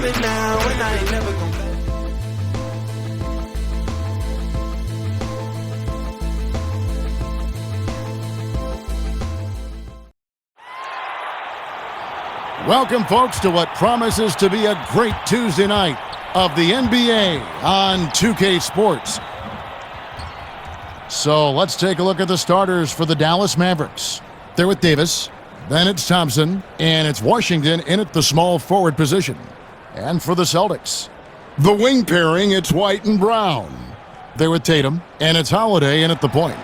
it now, and I ain't never gonna back. Welcome, folks, to what promises to be a great Tuesday night of the NBA on 2K Sports. So let's take a look at the starters for the Dallas Mavericks. They're with Davis, then it's Thompson, and it's Washington in at the small forward position. And for the Celtics, the wing pairing, it's White and Brown. They're with Tatum, and it's Holiday in at the point.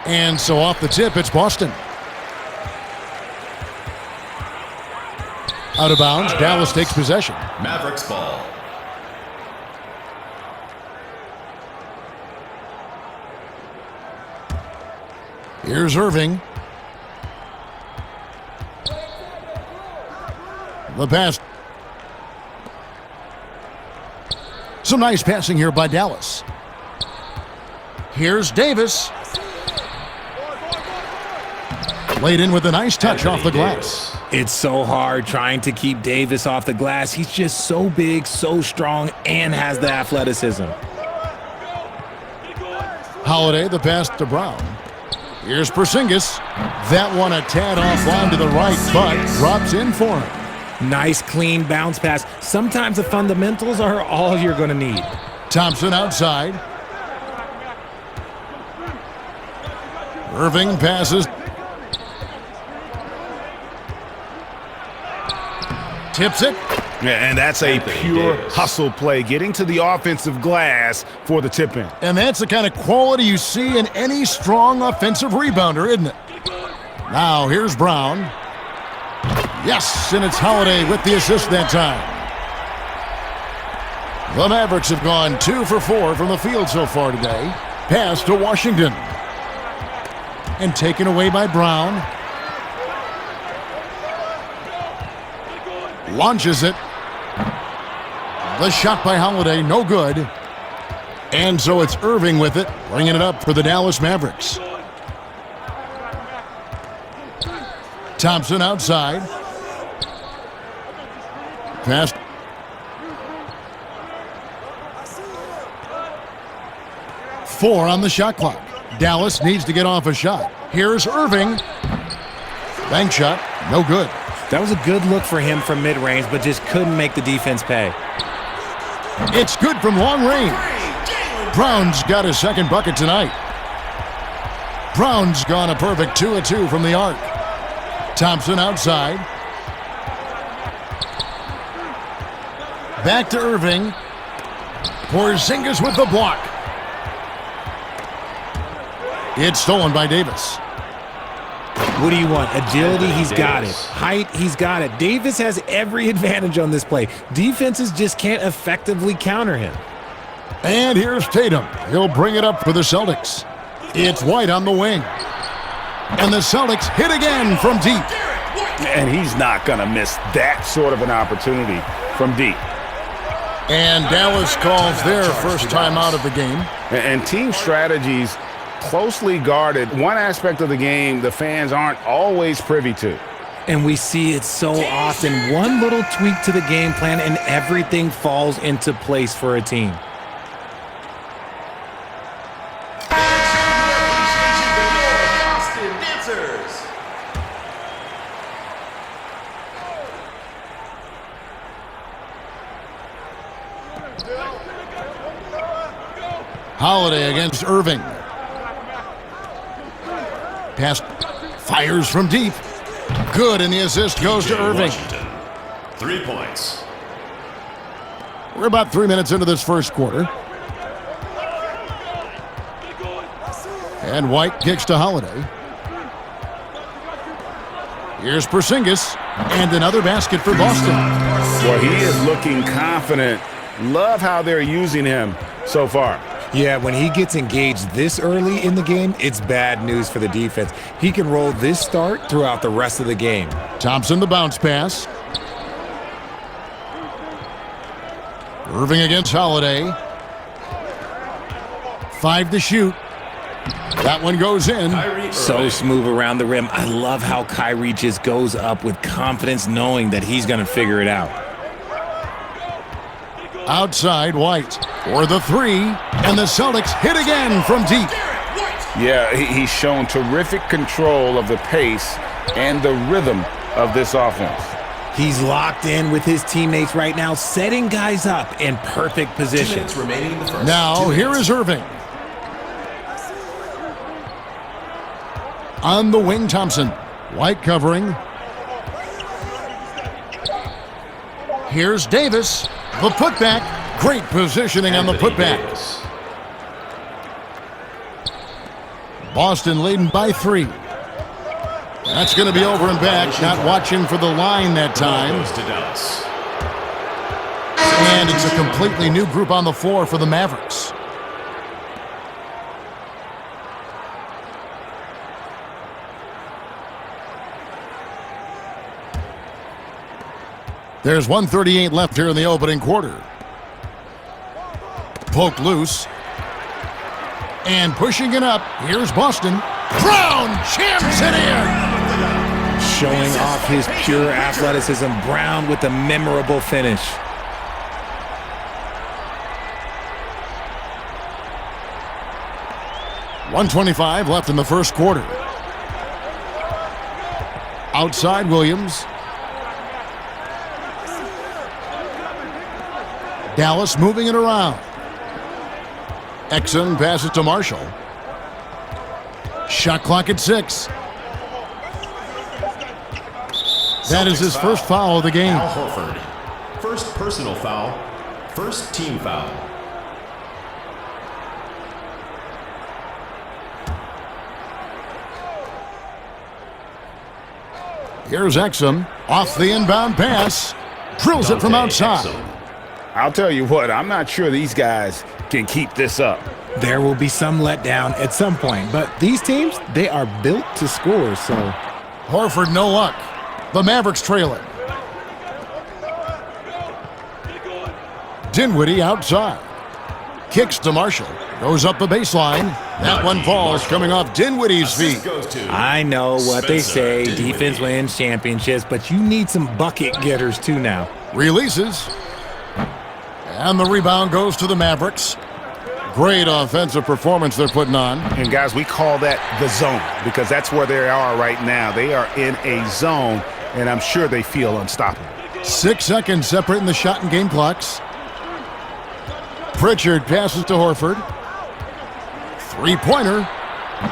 And so off the tip, it's Boston. Out of bounds, Dallas takes possession. Mavericks ball. Here's Irving. The pass. Some nice passing here by Dallas. Here's Davis. Laid in with a nice touch off the glass. It's so hard trying to keep Davis off the glass. He's just so big, so strong, and has the athleticism. Holiday, the pass to Brown. Here's Porzingis. That one a tad offline to the right, but drops in for him. Nice, clean bounce pass. Sometimes the fundamentals are all you're going to need. Thompson outside. Irving passes. Tips it. Yeah, and that's a pure hustle play, getting to the offensive glass for the tip-in. And that's the kind of quality you see in any strong offensive rebounder, isn't it? Now, here's Brown. Yes, and it's Holiday with the assist that time. The Mavericks have gone 2 for 4 from the field so far today. Pass to Washington. And taken away by Brown. Launches it. The shot by Holiday, no good. And so it's Irving with it, bringing it up for the Dallas Mavericks. Thompson outside. Pass. Four on the shot clock. Dallas needs to get off a shot. Here's Irving. Bank shot, no good. That was a good look for him from mid-range, but just couldn't make the defense pay. It's good from long range. Brown's got his second bucket tonight. Brown's gone a perfect 2 of 2 from the arc. Thompson outside. Back to Irving. Porzingis with the block. It's stolen by Davis. What do you want? Agility, he's got it. Height, he's got it. Davis has every advantage on this play. Defenses just can't effectively counter him. And here's Tatum. He'll bring it up for the Celtics. It's White on the wing. And the Celtics hit again from deep. And he's not going to miss that sort of an opportunity from deep. And Dallas calls their first time out of the game. And team strategies closely guarded. One aspect of the game the fans aren't always privy to. And we see it so often. One little tweak to the game plan and everything falls into place for a team. Holiday against Irving. Pass fires from deep. Good, and the assist goes to Irving. 3 points. We're about 3 minutes into this first quarter. And White kicks to Holiday. Here's Porzingis, and another basket for Boston. Well, he is looking confident. Love how they're using him so far. Yeah, when he gets engaged this early in the game, it's bad news for the defense. He can roll this start throughout the rest of the game. Thompson, the bounce pass. Irving against Holiday. 5 to shoot. That one goes in. So smooth around the rim. I love how Kyrie just goes up with confidence, knowing that he's going to figure it out. Outside White for the three, and the Celtics hit again from deep. Yeah, he's shown terrific control of the pace and the rhythm of this offense. He's locked in with his teammates right now, setting guys up in perfect position. Now, here is Irving. On the wing, Thompson. White covering. Here's Davis. The putback. Great positioning on the putback. Boston leading by 3. That's going to be over and back. Not watching for the line that time. And it's a completely new group on the floor for the Mavericks. There's 1:38 left here in the opening quarter. Poked loose. And pushing it up, here's Boston. Brown champs it in! Showing off his pure athleticism. Brown with a memorable finish. .125 left in the first quarter. Outside Williams. Dallas moving it around. Exum passes to Marshall. Shot clock at 6. That is his first foul of the game. Al Horford. First personal foul. First team foul. Here's Exum. Off the inbound pass. Drills it from outside. I'll tell you what, I'm not sure these guys can keep this up. There will be some letdown at some point, but these teams, they are built to score, so. Horford, no luck. The Mavericks trailing. Dinwiddie outside. Kicks to Marshall. Goes up the baseline. That one falls coming off Dinwiddie's feet. I know what they say, defense wins championships, but you need some bucket getters too now. Releases. And the rebound goes to the Mavericks. Great offensive performance they're putting on. And guys, we call that the zone because that's where they are right now. They are in a zone, and I'm sure they feel unstoppable. 6 seconds separating the shot and game clocks. Pritchard passes to Horford. Three-pointer.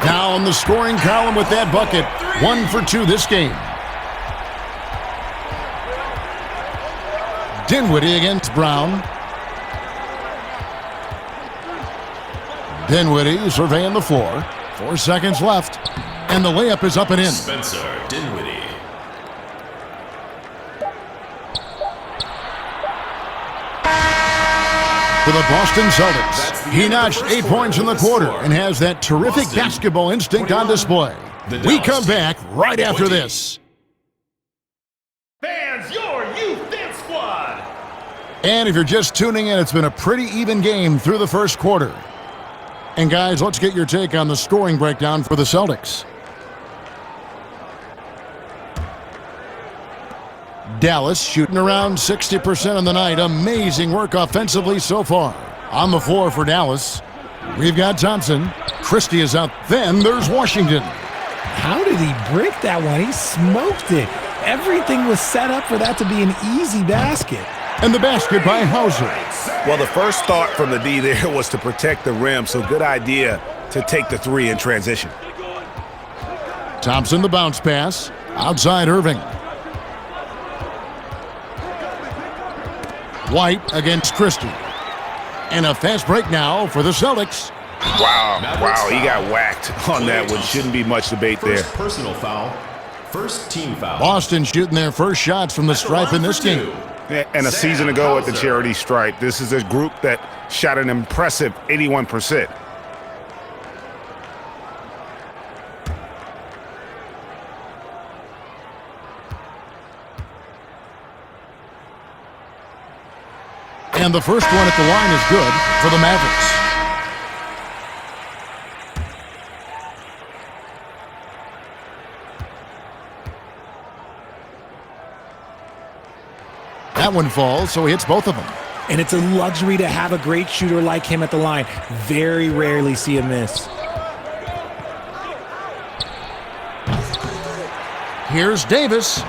Down the scoring column with that bucket. 1 for 2 this game. Dinwiddie against Brown. Dinwiddie surveying the floor. 4 seconds left. And the layup is up and in. Spencer Dinwiddie. For the Boston Celtics, he notched 8 points in the quarter and has that terrific basketball instinct on display. We come back right after this. Fans, your youth dance squad. And if you're just tuning in, it's been a pretty even game through the first quarter. And guys, let's get your take on the scoring breakdown for the Celtics. Dallas shooting around 60% on the night. Amazing work offensively so far. On the floor for Dallas, we've got Thompson. Christie is out. Then there's Washington. How did he break that one? He smoked it. Everything was set up for that to be an easy basket. And the basket by Hauser. Well, the first thought from the D there was to protect the rim, so good idea to take the 3 in transition. Thompson the bounce pass. Outside Irving. White against Christie. And a fast break now for the Celtics. Wow, he got whacked on that one. Shouldn't be much debate there. First personal foul. First team foul. Boston shooting their first shots from the stripe in this game. And a season ago at the charity stripe, this is a group that shot an impressive 81%. And the first one at the line is good for the Mavericks. That one falls, so he hits both of them. And it's a luxury to have a great shooter like him at the line. Very rarely see a miss. Here's Davis.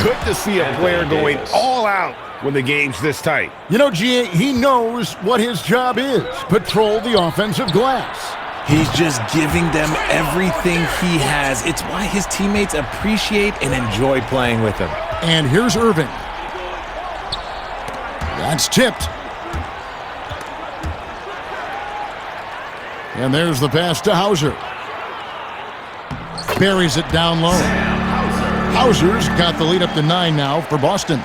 Good to see a player going all out when the game's this tight. You know, G.A., he knows what his job is. Patrol the offensive glass. He's just giving them everything he has. It's why his teammates appreciate and enjoy playing with him. And here's Irving. That's tipped. And there's the pass to Hauser. Buries it down low. Hauser's got the lead up to 9 now for Boston.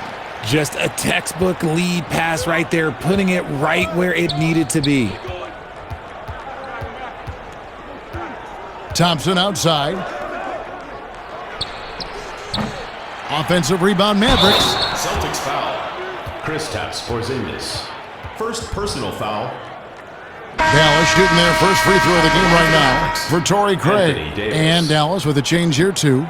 Just a textbook lead pass right there, putting it right where it needed to be. Thompson outside. Offensive rebound, Mavericks. Celtics foul. Kristaps Porzingis. First personal foul. Dallas shooting their first free throw of the game right now for Torrey Craig. And Dallas with a change here too.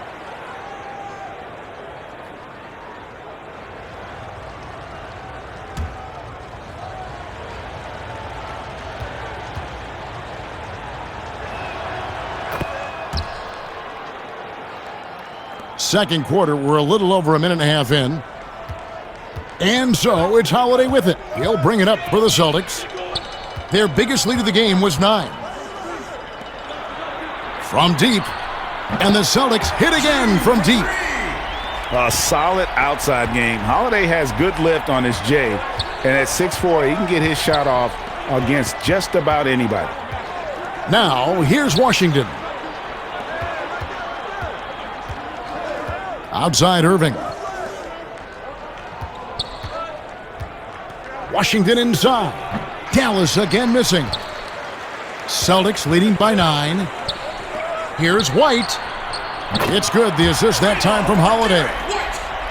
Second quarter, we're a little over a minute and a half in. And so it's Holiday with it. He'll bring it up for the Celtics. Their biggest lead of the game was 9. From deep. And the Celtics hit again from deep. A solid outside game. Holiday has good lift on his J. And at 6'4", he can get his shot off against just about anybody. Now, here's Washington. Outside Irving. Washington inside. Dallas again missing. Celtics leading by 9. Here's White. It's good. The assist that time from Holiday.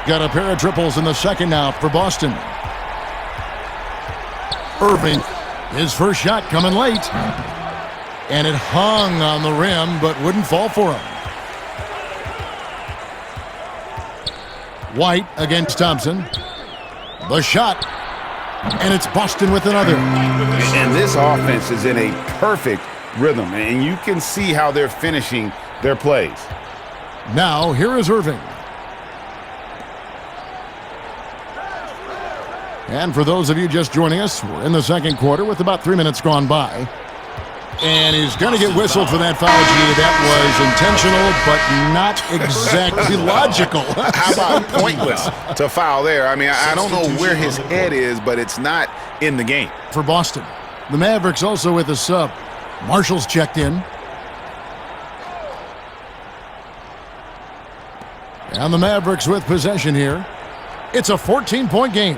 Got a pair of triples in the second now for Boston. Irving. His first shot coming late. And it hung on the rim but wouldn't fall for him. White against Thompson. The shot. And it's Boston with another. And this offense is in a perfect rhythm. And you can see how they're finishing their plays. Now, here is Irving. And for those of you just joining us, we're in the second quarter with about 3 minutes gone by. And he's going to get whistled for that foul, G. That was intentional, but not exactly logical. How about pointless to foul there? I mean, I don't know where his head is, but it's not in the game. For Boston. The Mavericks also with a sub. Marshall's checked in. And the Mavericks with possession here. It's a 14-point game.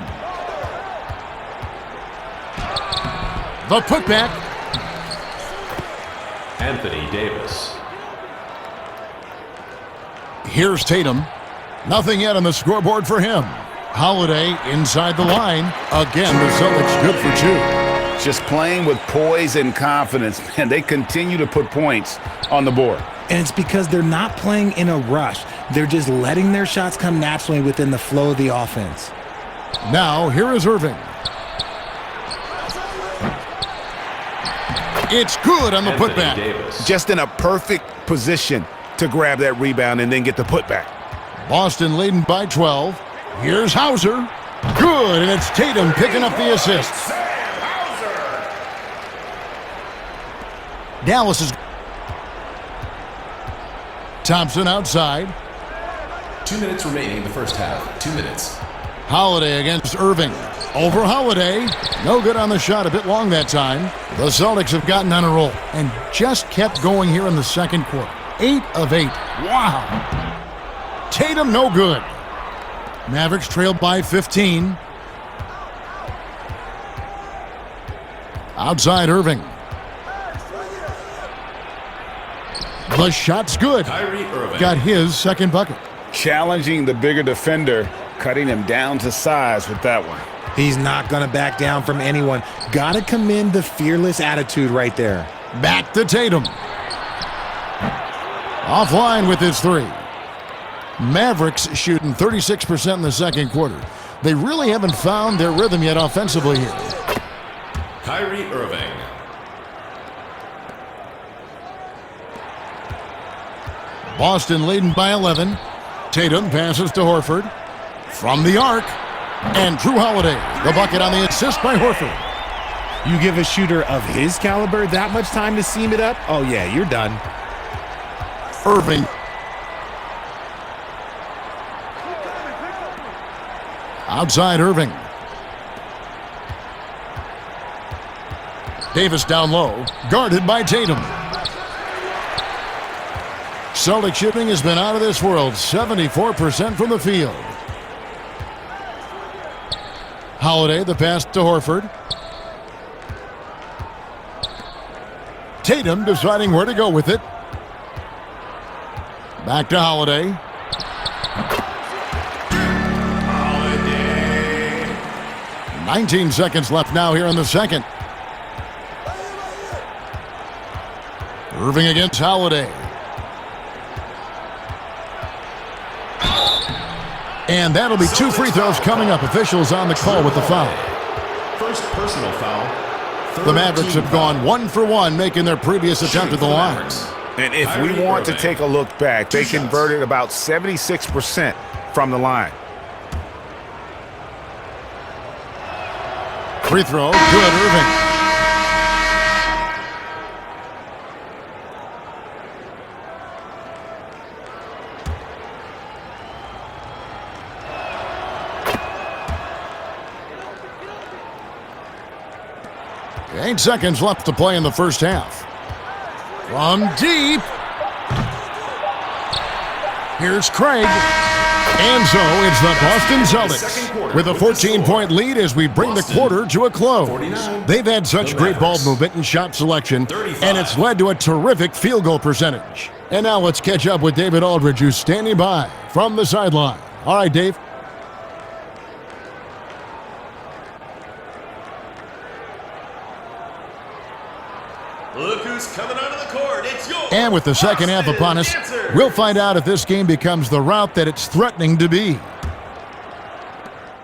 The putback. Anthony Davis. Here's Tatum. Nothing yet on the scoreboard for him. Holiday inside the line. Again, the Celtics good for 2. Just playing with poise and confidence, and they continue to put points on the board. And it's because they're not playing in a rush. They're just letting their shots come naturally within the flow of the offense. Now, here is Irving. It's good on the putback. Just in a perfect position to grab that rebound and then get the putback. Boston leading by 12. Here's Hauser. Good, and it's Tatum picking up the assist. Dallas is... Thompson outside. 2 minutes remaining in the first half. 2 minutes. Holiday against Irving. Over Holiday. No good on the shot. A bit long that time. The Celtics have gotten on a roll and just kept going here in the second quarter. 8 of 8. Wow. Tatum no good. Mavericks trailed by 15. Outside Irving. The shot's good. Kyrie Irving. Got his second bucket. Challenging the bigger defender, cutting him down to size with that one. He's not going to back down from anyone. Got to commend the fearless attitude right there. Back to Tatum. Offline with his 3. Mavericks shooting 36% in the second quarter. They really haven't found their rhythm yet offensively here. Kyrie Irving. Boston leading by 11. Tatum passes to Horford. From the arc. And Drew Holiday, the bucket on the assist by Horford. You give a shooter of his caliber that much time to seam it up? Oh, yeah, you're done. Irving. Outside Irving. Davis down low, guarded by Tatum. Celtic shooting has been out of this world, 74% from the field. Holiday, the pass to Horford. Tatum deciding where to go with it. Back to Holiday. 19 seconds left now here in the second. Irving against Holiday. And that'll be 2 free throws coming up. Officials on the call with the foul. First personal foul. The Mavericks have gone 1 for 1, making their previous attempt at the line. And if we want to take a look back, they converted about 76% from the line. Free throw, good, Irving. Eight seconds left to play in the first half. From deep. Here's Craig. And so it's the Boston Celtics with a 14-point lead as we bring the quarter to a close. They've had such great ball movement and shot selection, and it's led to a terrific field goal percentage. And now let's catch up with David Aldridge, who's standing by from the sideline. All right, Dave. Look who's coming onto the court. It's yours. And with the second half upon us, we'll find out if this game becomes the route that it's threatening to be.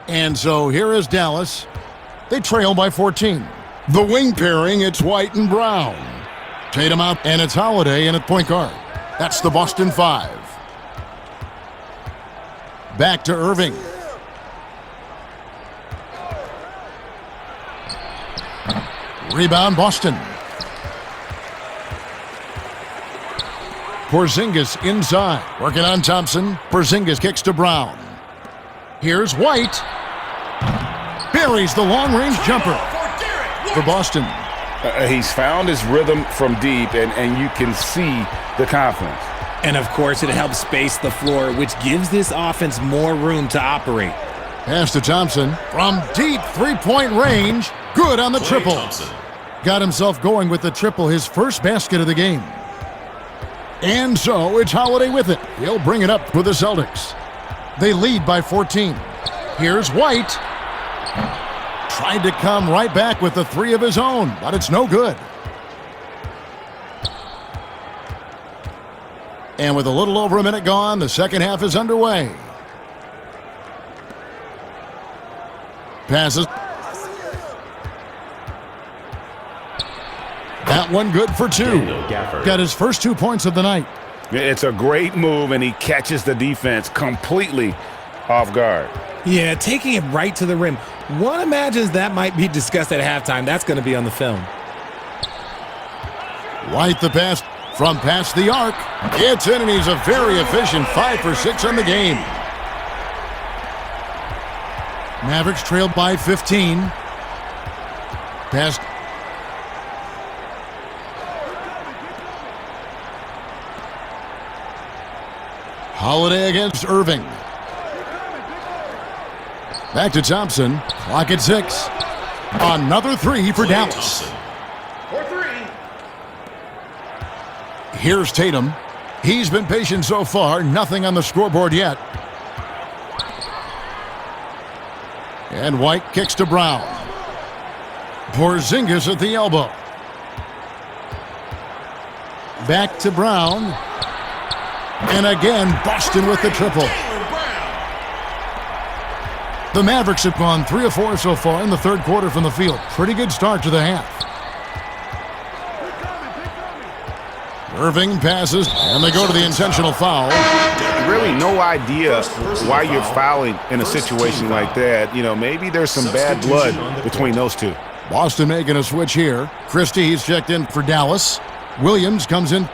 And so here is Dallas. They trail by 14. The wing pairing, it's White and Brown. Tatum out, and it's Holiday in at point guard. That's the Boston 5. Back to Irving. Rebound, Boston. Porzingis inside, working on Thompson. Porzingis kicks to Brown. Here's White. Buries the long-range jumper for Boston. He's found his rhythm from deep, and you can see the confidence. And, of course, it helps space the floor, which gives this offense more room to operate. Pass to Thompson. From deep three-point range. Good on the triple. Thompson. Got himself going with the triple, his first basket of the game. And so it's Holiday with it. He'll bring it up for the Celtics. They lead by 14. Here's White. Tried to come right back with the three of his own, but it's no good. And with a little over a minute gone, the second half is underway. Passes. That one good for 2. Got his first 2 points of the night. It's a great move, and he catches the defense completely off guard. Yeah, taking it right to the rim. One imagines that might be discussed at halftime. That's going to be on the film. White the pass from past the arc. It's in, and he's a very efficient 5 for 6 on the game. Mavericks trailed by 15. Pass. Holiday against Irving. Back to Thompson. Clock at 6. Another 3 for Dallas. For 3. Here's Tatum. He's been patient so far. Nothing on the scoreboard yet. And White kicks to Brown. Porzingis at the elbow. Back to Brown. And again, Boston with the triple. The Mavericks have gone 3 of 4 so far in the third quarter from the field. Pretty good start to the half. Irving passes, and they go to the intentional foul. Really no idea why you're fouling in a situation like that. You know, maybe there's some bad blood between those two. Boston making a switch here. Christie, he's checked in for Dallas. Williams comes in.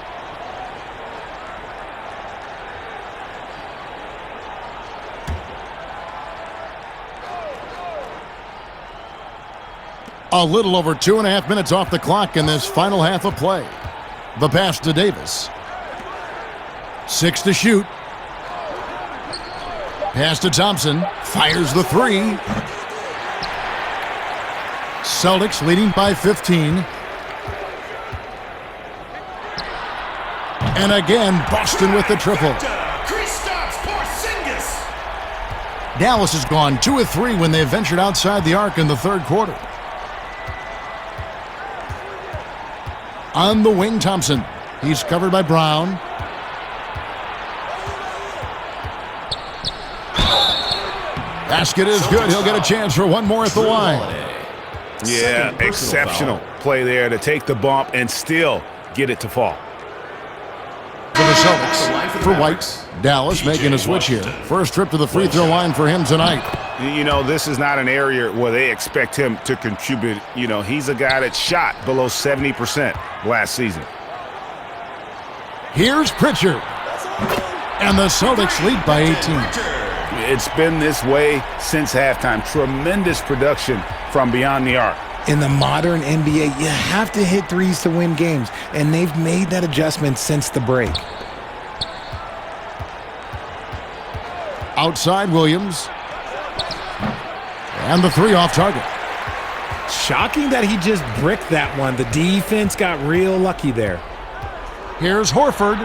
A little over 2.5 minutes off the clock in this final half of play. The pass to Davis. 6 to shoot. Pass to Thompson. Fires the 3. Celtics leading by 15. And again, Boston with the triple. Dallas has gone 2 of 3 when they ventured outside the arc in the third quarter. On the wing, Thompson. He's covered by Brown. Basket is good. He'll get a chance for one more at the line. Yeah, exceptional play there to take the bump and still get it to fall. For the Celtics, for White, Dallas making a switch here. First trip to the free throw line for him tonight. You know, this is not an area where they expect him to contribute. You know, he's a guy that shot below 70% last season. Here's Pritchard. And the Celtics lead by 18. It's been this way since halftime. Tremendous production from beyond the arc. In the modern NBA, you have to hit threes to win games, and they've made that adjustment since the break. Outside Williams. And the 3 off target. Shocking that he just bricked that one. The defense got real lucky there. Here's Horford.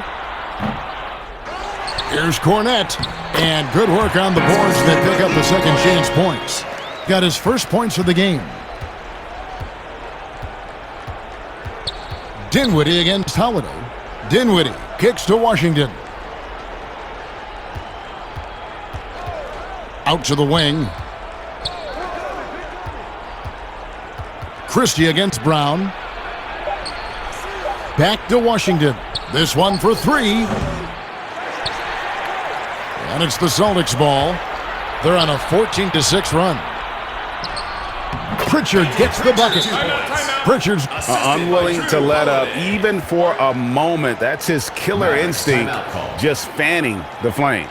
Here's Cornette. And good work on the boards that pick up the second chance points. Got his first points of the game. Dinwiddie against Holiday. Dinwiddie kicks to Washington. Out to the wing. Christie against Brown. Back to Washington. This one for 3. And it's the Celtics ball. They're on a 14-6 run. Pritchard gets the bucket. Pritchard's unwilling to let up even for a moment. That's his killer instinct, just fanning the flames.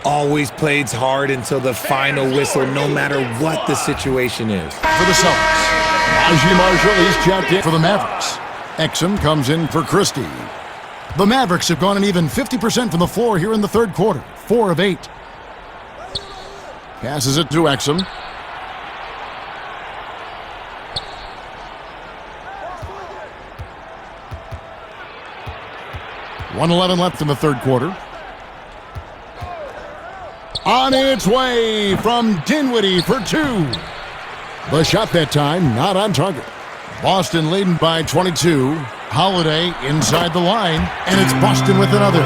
Always plays hard until the final whistle, no matter what the situation is. For the Celtics, Najee Marshall is checked in for the Mavericks. Exum comes in for Christie. The Mavericks have gone an even 50% from the floor here in the third quarter. 4 of 8. Passes it to Exum. .111 left in the third quarter. On its way from Dinwiddie for 2. The shot that time not on target. Boston leading by 22. Holiday inside the line, and it's Boston with another.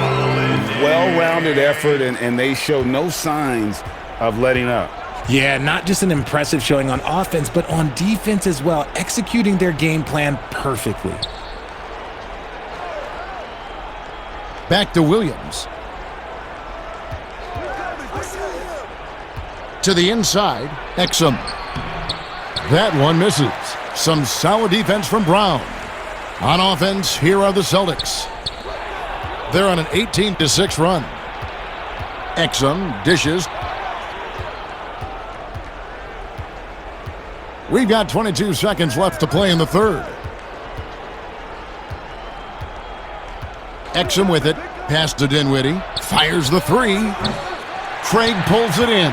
Well-rounded effort, and they show no signs of letting up. Yeah, not just an impressive showing on offense, but on defense as well, executing their game plan perfectly. Back to Williams. To the inside, Exum. That one misses. Some solid defense from Brown. On offense, here are the Celtics. They're on an 18-6 run. Exum dishes. We've got 22 seconds left to play in the third. Exum with it. Pass to Dinwiddie. Fires the 3. Craig pulls it in.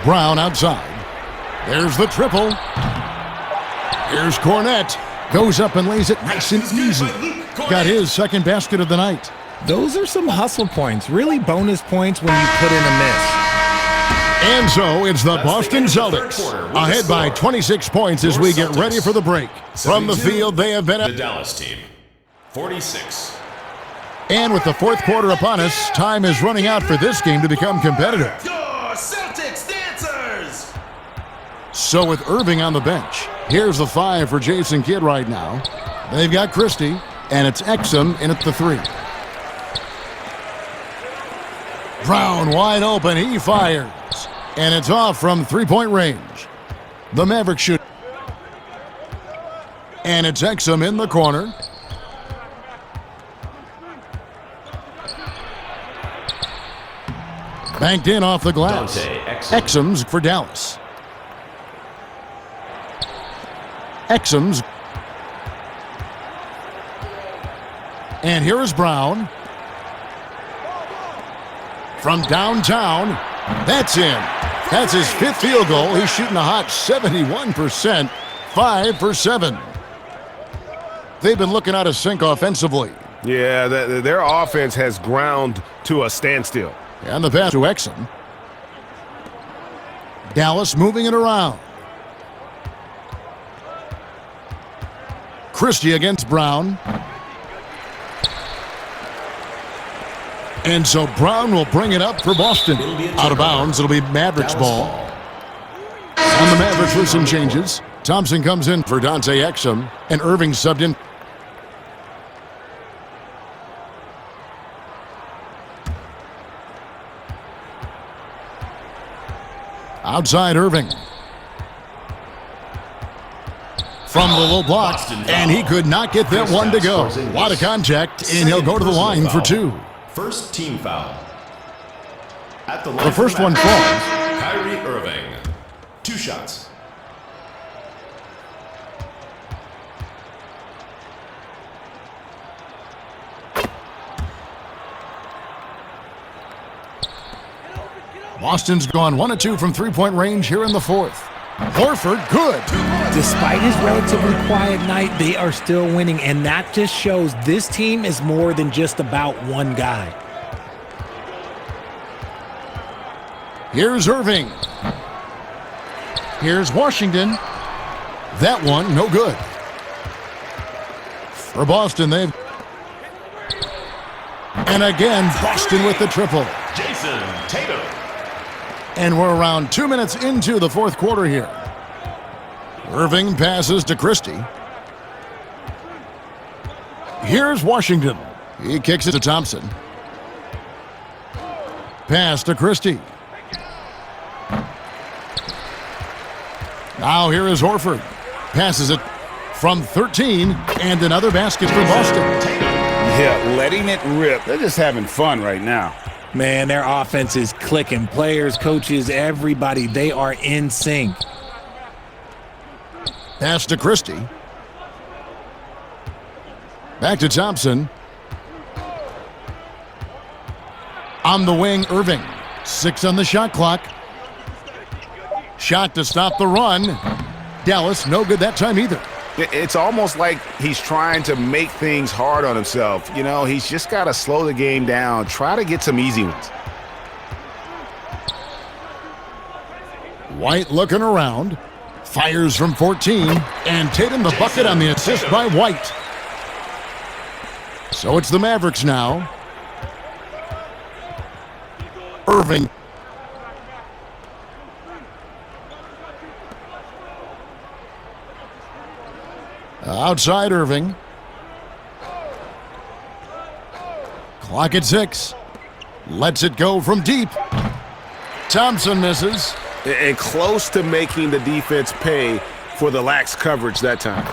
Brown outside. There's the triple. Here's Cornette. Goes up and lays it nice and easy. Got his second basket of the night. Those are some hustle points. Really bonus points when you put in a miss. And so it's the Boston Celtics ahead by 26 points as we get ready for the break. From the field, they have been The Dallas team, 46. And with the fourth quarter upon us, time is running out for this game to become competitive. Your Celtics dancers! So with Irving on the bench, here's the 5 for Jason Kidd right now. They've got Christie, and it's Exum in at the 3. Brown wide open, he fires. And it's off from three-point range. The Mavericks shoot. And it's Exum in the corner. Banked in off the glass. Exum's for Dallas. Exum's. And here is Brown. From downtown, that's in. That's his 5th field goal. He's shooting a hot 71%, 5 for 7. They've been looking out of sync offensively. Yeah, their offense has ground to a standstill. And the pass to Exum. Dallas moving it around. Christie against Brown. And so Brown will bring it up for Boston. Out of bounds, it'll be Mavericks ball. On the Mavericks with some changes. Thompson comes in for Dante Exum, and Irving subbed in. Outside Irving. From the low block, and he could not get that one to go. A lot of contact, and he'll go to the line for 2. First team foul. At the line The first for one Mavericks, falls. Kyrie Irving. 2 shots. Boston's gone 1 of 2 from three-point range here in the 4th. Horford, good. Despite his relatively quiet night, they are still winning, and that just shows this team is more than just about one guy. Here's Irving. Here's Washington. That one, no good. For Boston, they've... And again, Boston with the triple. Jason Tatum. And we're around 2 minutes into the 4th quarter here. Irving passes to Christie. Here's Washington. He kicks it to Thompson. Pass to Christie. Now here is Horford. Passes it from 13, and another basket for Boston. Yeah, letting it rip. They're just having fun right now. Man, their offense is clicking. Players, coaches, everybody, they are in sync. Pass to Christie. Back to Thompson. On the wing, Irving. 6 on the shot clock. Shot to stop the run. Dallas, no good that time either. It's almost like he's trying to make things hard on himself. You know, he's just got to slow the game down, try to get some easy ones. White looking around. Fires from 14. And Tatum the bucket on the assist by White. So it's the Mavericks now. Irving. Outside Irving. Clock at 6. Lets it go from deep. Thompson misses. And close to making the defense pay for the lax coverage that time.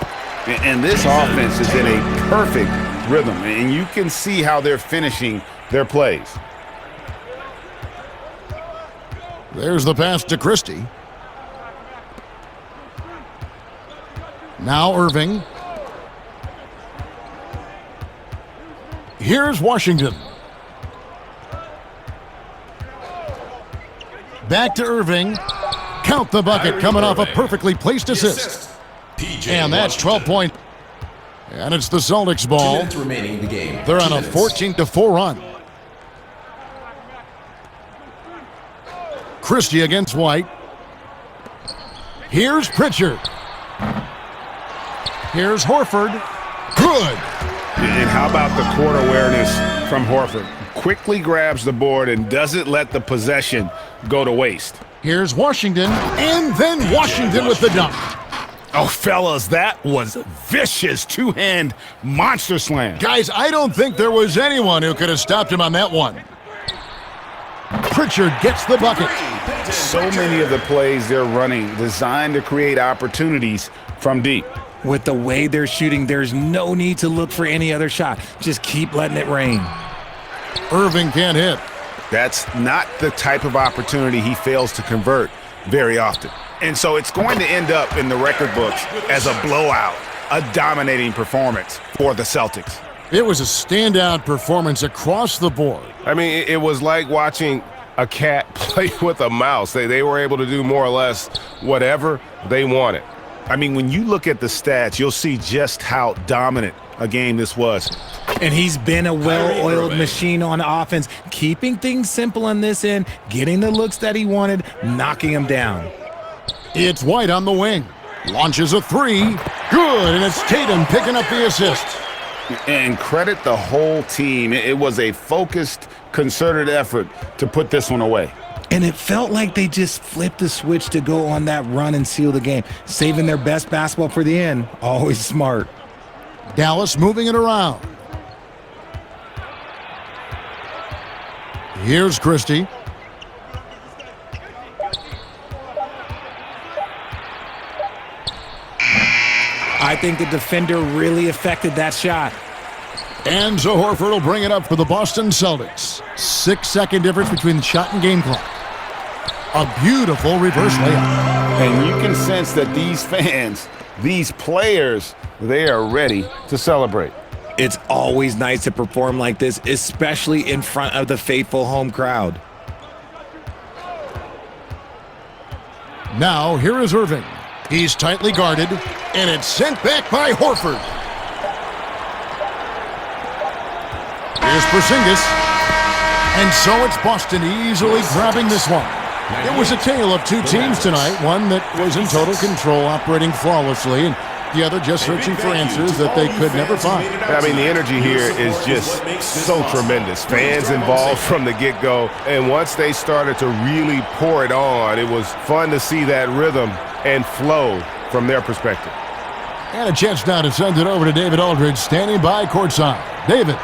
And this offense is in a perfect rhythm, and you can see how they're finishing their plays. There's the pass to Christie. Now Irving. Here's Washington. Back to Irving. Count the bucket, coming off a perfectly placed assist. And that's 12 points. And it's the Celtics ball. 2 minutes remaining in the game. They're on a 14-4 run. Christie against White. Here's Pritchard. Here's Horford. Good. And how about the court awareness from Horford? Quickly grabs the board and doesn't let the possession go to waste. Here's Washington, and then Washington with the dunk. Oh, fellas, that was vicious two-hand monster slam. Guys, I don't think there was anyone who could have stopped him on that one. Pritchard gets the bucket. So many of the plays they're running designed to create opportunities from deep. With the way they're shooting, there's no need to look for any other shot. Just keep letting it rain. Irving can't hit. That's not the type of opportunity he fails to convert very often. And so it's going to end up in the record books as a blowout, a dominating performance for the Celtics. It was a standout performance across the board. I mean, it was like watching a cat play with a mouse. They were able to do more or less whatever they wanted. I mean, when you look at the stats, you'll see just how dominant a game this was. And he's been a well-oiled machine on offense, keeping things simple on this end, getting the looks that he wanted, knocking them down. It's White on the wing. Launches a three. Good, and it's Tatum picking up the assist. And credit the whole team. It was a focused, concerted effort to put this one away. And it felt like they just flipped the switch to go on that run and seal the game, saving their best basketball for the end. Always smart. Dallas moving it around. Here's Christie. I think the defender really affected that shot. And so Horford will bring it up for the Boston Celtics. 6-second difference between the shot and game clock. A beautiful reverse layup. And you can sense that these fans, these players, they are ready to celebrate. It's always nice to perform like this, especially in front of the faithful home crowd. Now, here is Irving. He's tightly guarded, and it's sent back by Horford. Here's Porzingis. And so it's Boston easily grabbing this one. It was a tale of two teams tonight, one that was in total control, operating flawlessly, and the other just searching for answers that they could never find. I mean, the energy here is just so tremendous. Fans involved from the get-go, and once they started to really pour it on, it was fun to see that rhythm and flow from their perspective. And a chance now to send it over to David Aldridge, standing by courtside. David.